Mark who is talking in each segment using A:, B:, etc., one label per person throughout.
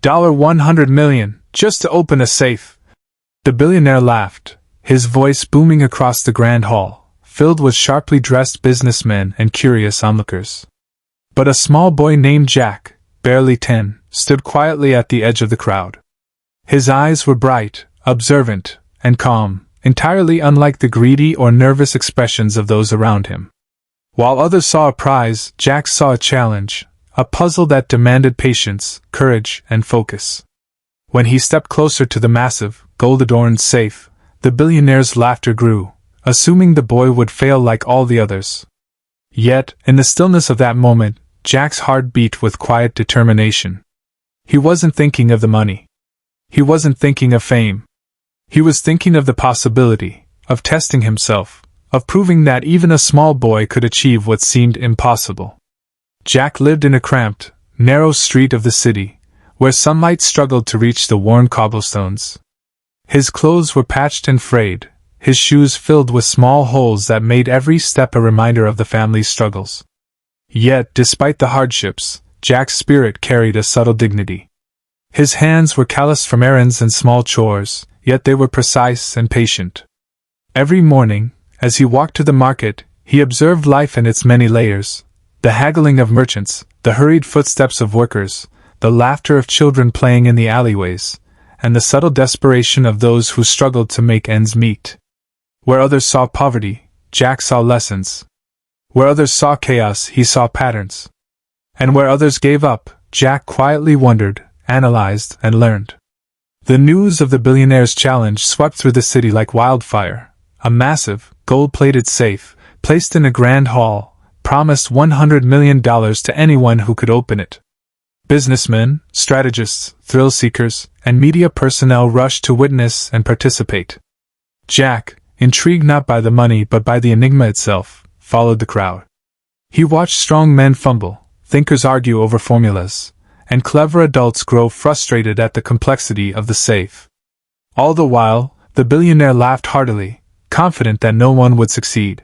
A: $100 million, just to open a safe." The billionaire laughed, his voice booming across the grand hall, filled with sharply dressed businessmen and curious onlookers. But a small boy named Jack, barely 10, stood quietly at the edge of the crowd. His eyes were bright, observant, and calm, entirely unlike the greedy or nervous expressions of those around him. While others saw a prize, Jack saw a challenge, a puzzle that demanded patience, courage, and focus. When he stepped closer to the massive, gold-adorned safe, the billionaire's laughter grew, assuming the boy would fail like all the others. Yet, in the stillness of that moment, Jack's heart beat with quiet determination. He wasn't thinking of the money. He wasn't thinking of fame. He was thinking of the possibility, of testing himself, of proving that even a small boy could achieve what seemed impossible. Jack lived in a cramped, narrow street of the city, where sunlight struggled to reach the worn cobblestones. His clothes were patched and frayed, his shoes filled with small holes that made every step a reminder of the family's struggles. Yet, despite the hardships, Jack's spirit carried a subtle dignity. His hands were calloused from errands and small chores, yet they were precise and patient. Every morning, as he walked to the market, he observed life in its many layers: the haggling of merchants, the hurried footsteps of workers, the laughter of children playing in the alleyways, and the subtle desperation of those who struggled to make ends meet. Where others saw poverty, Jack saw lessons. Where others saw chaos, he saw patterns. And where others gave up, Jack quietly wondered, analyzed, and learned. The news of the billionaire's challenge swept through the city like wildfire. A massive, gold-plated safe, placed in a grand hall, promised $100 million to anyone who could open it. Businessmen, strategists, thrill-seekers, and media personnel rushed to witness and participate. Jack, intrigued not by the money but by the enigma itself, followed the crowd. He watched strong men fumble, thinkers argue over formulas, and clever adults grow frustrated at the complexity of the safe. All the while, the billionaire laughed heartily, confident that no one would succeed.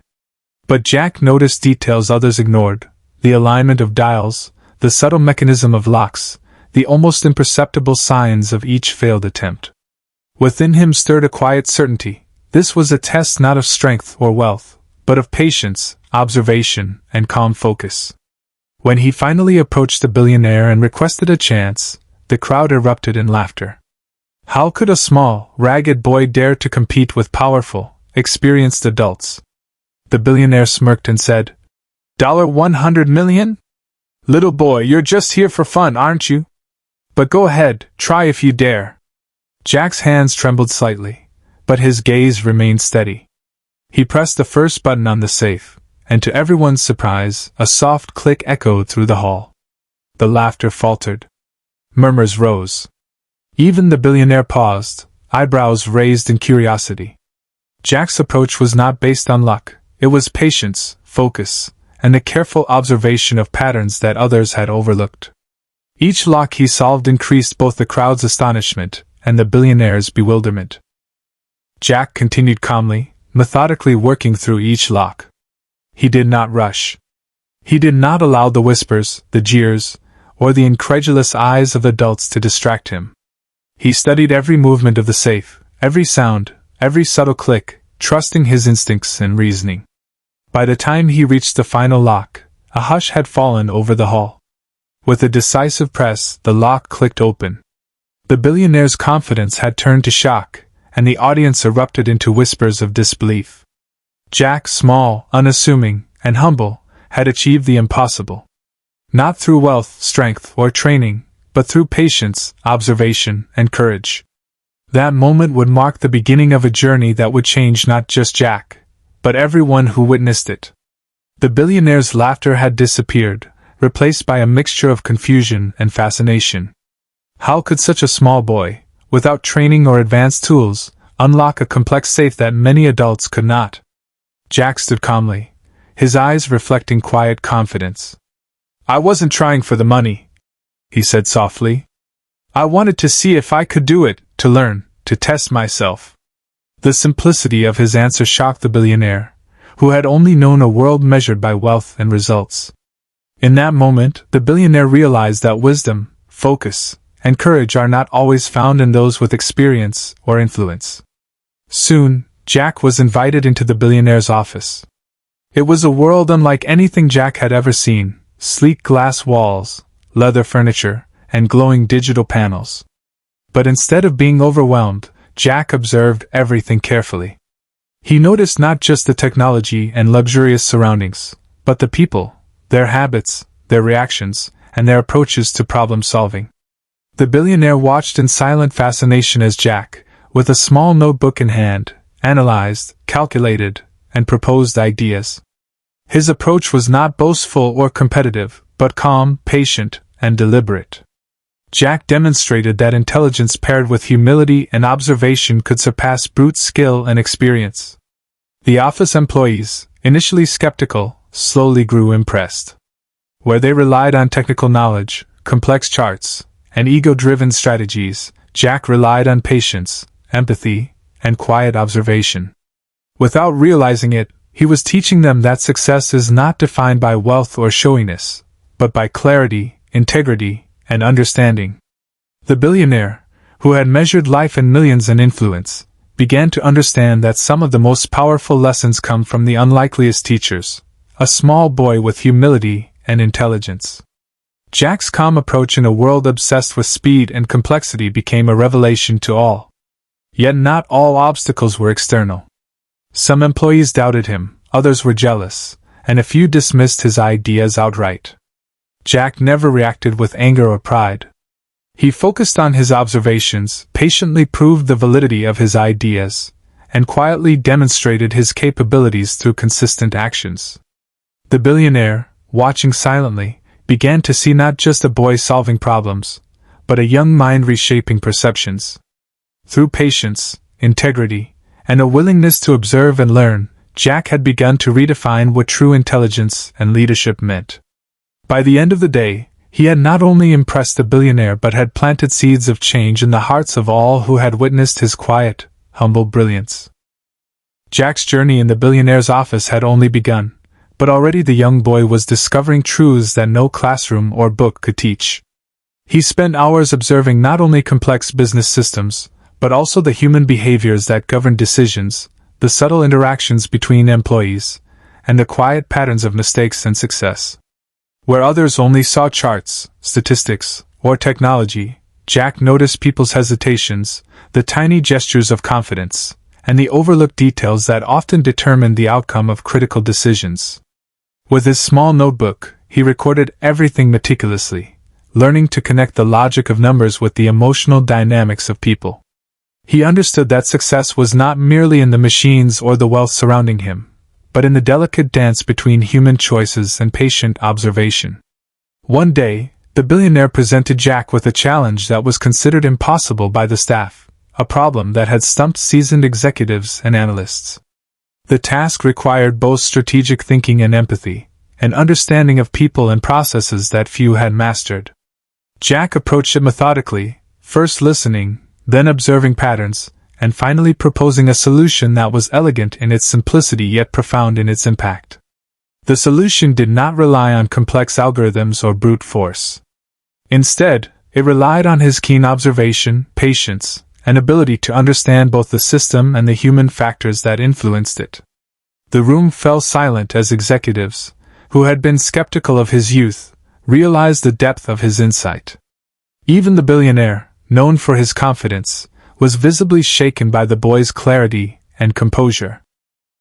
A: But Jack noticed details others ignored: the alignment of dials, the subtle mechanism of locks, the almost imperceptible signs of each failed attempt. Within him stirred a quiet certainty: this was a test not of strength or wealth, but of patience, observation, and calm focus. When he finally approached the billionaire and requested a chance, the crowd erupted in laughter. How could a small, ragged boy dare to compete with powerful, experienced adults? The billionaire smirked and said, $100 million? Little boy, you're just here for fun, aren't you? But go ahead, try if you dare. Jack's hands trembled slightly, but his gaze remained steady. He pressed the first button on the safe, and to everyone's surprise, a soft click echoed through the hall. The laughter faltered. Murmurs rose. Even the billionaire paused, eyebrows raised in curiosity. Jack's approach was not based on luck. It was patience, focus, and a careful observation of patterns that others had overlooked. Each lock he solved increased both the crowd's astonishment and the billionaire's bewilderment. Jack continued calmly, methodically working through each lock. He did not rush. He did not allow the whispers, the jeers, or the incredulous eyes of adults to distract him. He studied every movement of the safe, every sound, every subtle click, trusting his instincts and reasoning. By the time he reached the final lock, a hush had fallen over the hall. With a decisive press, the lock clicked open. The billionaire's confidence had turned to shock, and the audience erupted into whispers of disbelief. Jack, small, unassuming, and humble, had achieved the impossible. Not through wealth, strength, or training, but through patience, observation, and courage. That moment would mark the beginning of a journey that would change not just Jack, but everyone who witnessed it. The billionaire's laughter had disappeared, replaced by a mixture of confusion and fascination. How could such a small boy, without training or advanced tools, unlock a complex safe that many adults could not? Jack stood calmly, his eyes reflecting quiet confidence. "I wasn't trying for the money," he said softly. "I wanted to see if I could do it, to learn, to test myself." The simplicity of his answer shocked the billionaire, who had only known a world measured by wealth and results. In that moment, the billionaire realized that wisdom, focus, and courage are not always found in those with experience or influence. Soon, Jack was invited into the billionaire's office. It was a world unlike anything Jack had ever seen: sleek glass walls, leather furniture, and glowing digital panels. But instead of being overwhelmed, Jack observed everything carefully. He noticed not just the technology and luxurious surroundings, but the people, their habits, their reactions, and their approaches to problem solving. The billionaire watched in silent fascination as Jack, with a small notebook in hand, analyzed, calculated, and proposed ideas. His approach was not boastful or competitive, but calm, patient, and deliberate. Jack demonstrated that intelligence paired with humility and observation could surpass brute skill and experience. The office employees, initially skeptical, slowly grew impressed. Where they relied on technical knowledge, complex charts, and ego-driven strategies, Jack relied on patience, empathy, and quiet observation. Without realizing it, he was teaching them that success is not defined by wealth or showiness, but by clarity, integrity, and understanding. The billionaire, who had measured life in millions and influence, began to understand that some of the most powerful lessons come from the unlikeliest teachers: a small boy with humility and intelligence. Jack's calm approach in a world obsessed with speed and complexity became a revelation to all. Yet not all obstacles were external. Some employees doubted him, others were jealous, and a few dismissed his ideas outright. Jack never reacted with anger or pride. He focused on his observations, patiently proved the validity of his ideas, and quietly demonstrated his capabilities through consistent actions. The billionaire, watching silently, began to see not just a boy solving problems, but a young mind reshaping perceptions. Through patience, integrity, and a willingness to observe and learn, Jack had begun to redefine what true intelligence and leadership meant. By the end of the day, he had not only impressed the billionaire but had planted seeds of change in the hearts of all who had witnessed his quiet, humble brilliance. Jack's journey in the billionaire's office had only begun, but already the young boy was discovering truths that no classroom or book could teach. He spent hours observing not only complex business systems, but also the human behaviors that govern decisions, the subtle interactions between employees, and the quiet patterns of mistakes and success. Where others only saw charts, statistics, or technology, Jack noticed people's hesitations, the tiny gestures of confidence, and the overlooked details that often determined the outcome of critical decisions. With his small notebook, he recorded everything meticulously, learning to connect the logic of numbers with the emotional dynamics of people. He understood that success was not merely in the machines or the wealth surrounding him, but in the delicate dance between human choices and patient observation. One day, the billionaire presented Jack with a challenge that was considered impossible by the staff, a problem that had stumped seasoned executives and analysts. The task required both strategic thinking and empathy, an understanding of people and processes that few had mastered. Jack approached it methodically, first listening, then observing patterns, and finally proposing a solution that was elegant in its simplicity yet profound in its impact. The solution did not rely on complex algorithms or brute force. Instead, it relied on his keen observation, patience, and ability to understand both the system and the human factors that influenced it. The room fell silent as executives, who had been skeptical of his youth, realized the depth of his insight. Even the billionaire, known for his confidence, was visibly shaken by the boy's clarity and composure.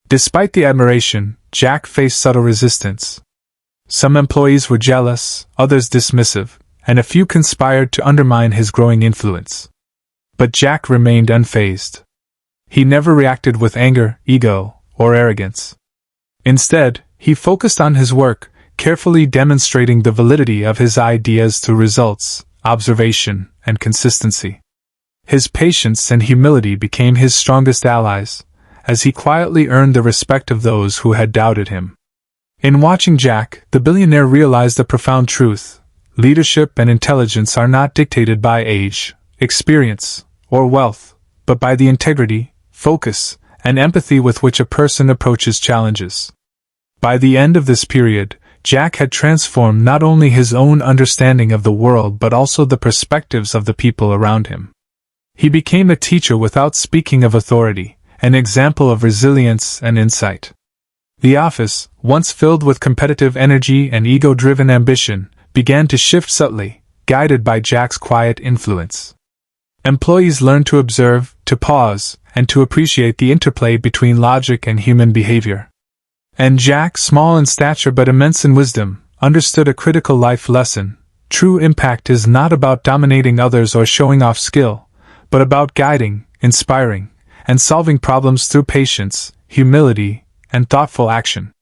A: Despite the admiration, Jack faced subtle resistance. Some employees were jealous, others dismissive, and a few conspired to undermine his growing influence. But Jack remained unfazed. He never reacted with anger, ego, or arrogance. Instead, he focused on his work, carefully demonstrating the validity of his ideas through results, observation, and consistency. His patience and humility became his strongest allies, as he quietly earned the respect of those who had doubted him. In watching Jack, the billionaire realized a profound truth: leadership and intelligence are not dictated by age, experience, or wealth, but by the integrity, focus, and empathy with which a person approaches challenges. By the end of this period, Jack had transformed not only his own understanding of the world but also the perspectives of the people around him. He became a teacher without speaking of authority, an example of resilience and insight. The office, once filled with competitive energy and ego-driven ambition, began to shift subtly, guided by Jack's quiet influence. Employees learned to observe, to pause, and to appreciate the interplay between logic and human behavior. And Jack, small in stature but immense in wisdom, understood a critical life lesson. True impact is not about dominating others or showing off skill, but about guiding, inspiring, and solving problems through patience, humility, and thoughtful action.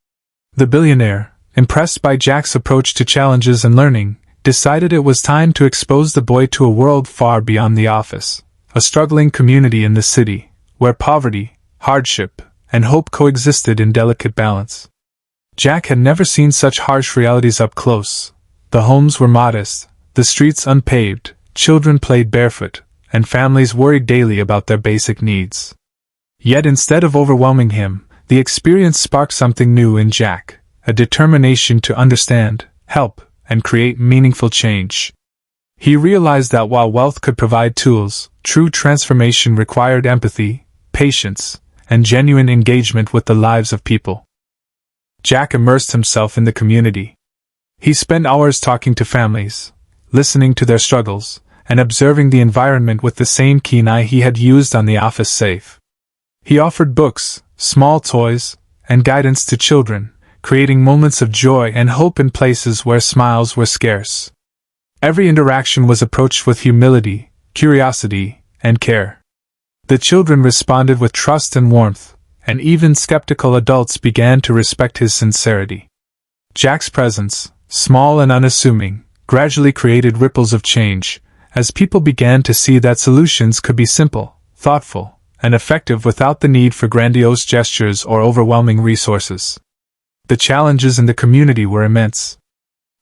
A: The billionaire, impressed by Jack's approach to challenges and learning, decided it was time to expose the boy to a world far beyond the office, a struggling community in the city, where poverty, hardship, and hope coexisted in delicate balance. Jack had never seen such harsh realities up close. The homes were modest, the streets unpaved, children played barefoot, and families worried daily about their basic needs. Yet instead of overwhelming him, the experience sparked something new in Jack, a determination to understand, help, and create meaningful change. He realized that while wealth could provide tools, true transformation required empathy, patience, and genuine engagement with the lives of people. Jack immersed himself in the community. He spent hours talking to families, listening to their struggles, and observing the environment with the same keen eye he had used on the office safe. He offered books, small toys, and guidance to children, creating moments of joy and hope in places where smiles were scarce. Every interaction was approached with humility, curiosity, and care. The children responded with trust and warmth, and even skeptical adults began to respect his sincerity. Jack's presence, small and unassuming, gradually created ripples of change, as people began to see that solutions could be simple, thoughtful, and effective without the need for grandiose gestures or overwhelming resources. The challenges in the community were immense.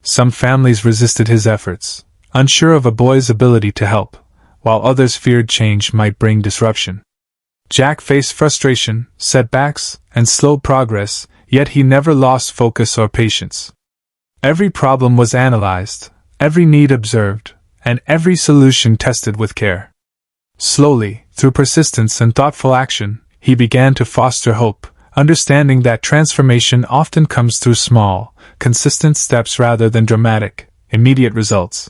A: Some families resisted his efforts, unsure of a boy's ability to help, while others feared change might bring disruption. Jack faced frustration, setbacks, and slow progress, yet he never lost focus or patience. Every problem was analyzed, every need observed, and every solution tested with care. Slowly, through persistence and thoughtful action, he began to foster hope, understanding that transformation often comes through small, consistent steps rather than dramatic, immediate results.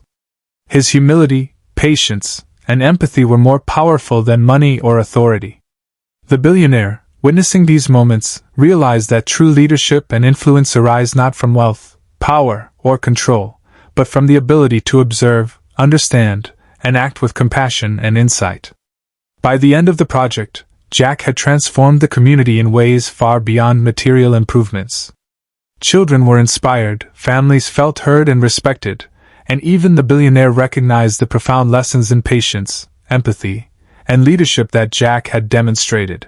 A: His humility, patience, and empathy were more powerful than money or authority. The billionaire, witnessing these moments, realized that true leadership and influence arise not from wealth, power, or control, but from the ability to observe, understand, and act with compassion and insight. By the end of the project, Jack had transformed the community in ways far beyond material improvements. Children were inspired, families felt heard and respected, and even the billionaire recognized the profound lessons in patience, empathy, and leadership that Jack had demonstrated.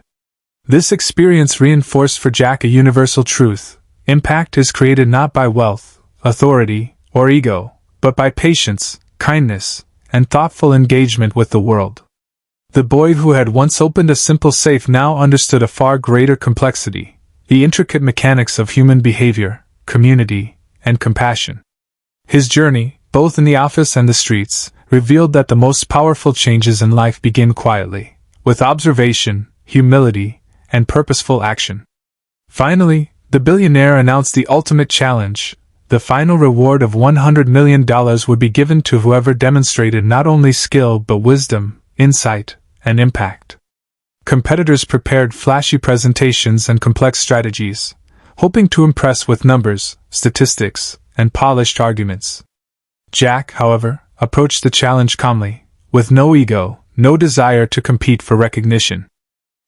A: This experience reinforced for Jack a universal truth: impact is created not by wealth, authority, or ego, but by patience, kindness, and thoughtful engagement with the world. The boy who had once opened a simple safe now understood a far greater complexity: the intricate mechanics of human behavior, community, and compassion. His journey, both in the office and the streets, revealed that the most powerful changes in life begin quietly, with observation, humility, and purposeful action. Finally, the billionaire announced the ultimate challenge. The final reward of $100 million would be given to whoever demonstrated not only skill but wisdom, insight, and impact. Competitors prepared flashy presentations and complex strategies, hoping to impress with numbers, statistics, and polished arguments. Jack, however, approached the challenge calmly, with no ego, no desire to compete for recognition.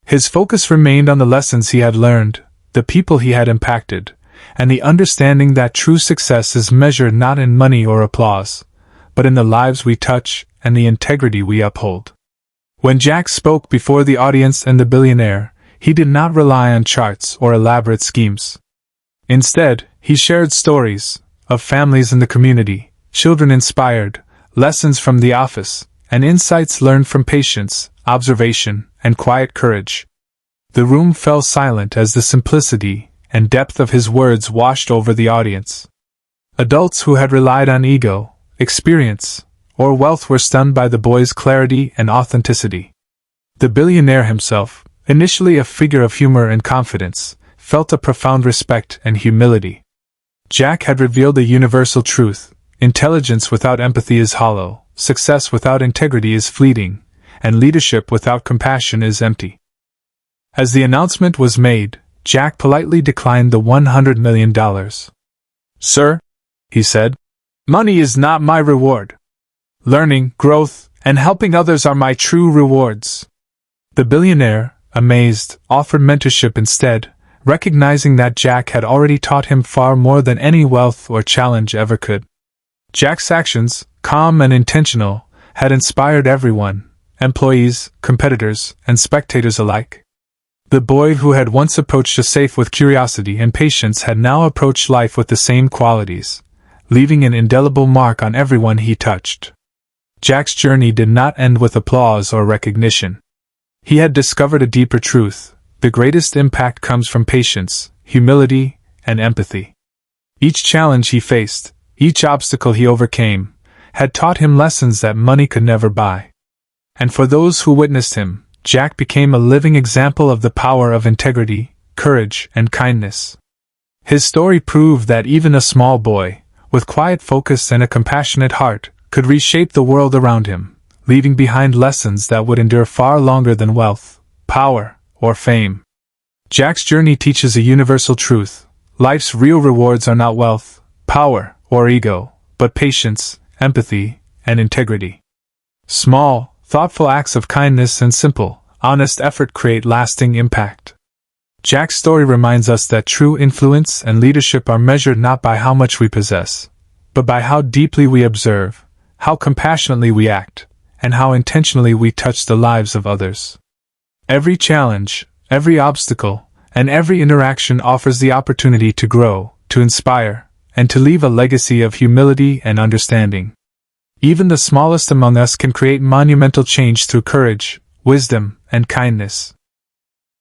A: His focus remained on the lessons he had learned, the people he had impacted, and the understanding that true success is measured not in money or applause, but in the lives we touch and the integrity we uphold. When Jack spoke before the audience and the billionaire, he did not rely on charts or elaborate schemes. Instead, he shared stories of families in the community, children inspired, lessons from the office, and insights learned from patience, observation, and quiet courage. The room fell silent as the simplicity and depth of his words washed over the audience. Adults who had relied on ego, experience, or wealth were stunned by the boy's clarity and authenticity. The billionaire himself, initially a figure of humor and confidence, felt a profound respect and humility. Jack had revealed a universal truth: intelligence without empathy is hollow, success without integrity is fleeting, and leadership without compassion is empty. As the announcement was made, Jack politely declined the $100 million. "Sir," he said, "money is not my reward. Learning, growth, and helping others are my true rewards." The billionaire, amazed, offered mentorship instead, recognizing that Jack had already taught him far more than any wealth or challenge ever could. Jack's actions, calm and intentional, had inspired everyone, employees, competitors, and spectators alike. The boy who had once approached a safe with curiosity and patience had now approached life with the same qualities, leaving an indelible mark on everyone he touched. Jack's journey did not end with applause or recognition. He had discovered a deeper truth: the greatest impact comes from patience, humility, and empathy. Each challenge he faced, each obstacle he overcame, had taught him lessons that money could never buy. And for those who witnessed him, Jack became a living example of the power of integrity, courage, and kindness. His story proved that even a small boy, with quiet focus and a compassionate heart, could reshape the world around him, leaving behind lessons that would endure far longer than wealth, power, or fame. Jack's journey teaches a universal truth: life's real rewards are not wealth, power, or ego, but patience, empathy, and integrity. Small, thoughtful acts of kindness and simple, honest effort create lasting impact. Jack's story reminds us that true influence and leadership are measured not by how much we possess, but by how deeply we observe, how compassionately we act, and how intentionally we touch the lives of others. Every challenge, every obstacle, and every interaction offers the opportunity to grow, to inspire, and to leave a legacy of humility and understanding. Even the smallest among us can create monumental change through courage, wisdom, and kindness.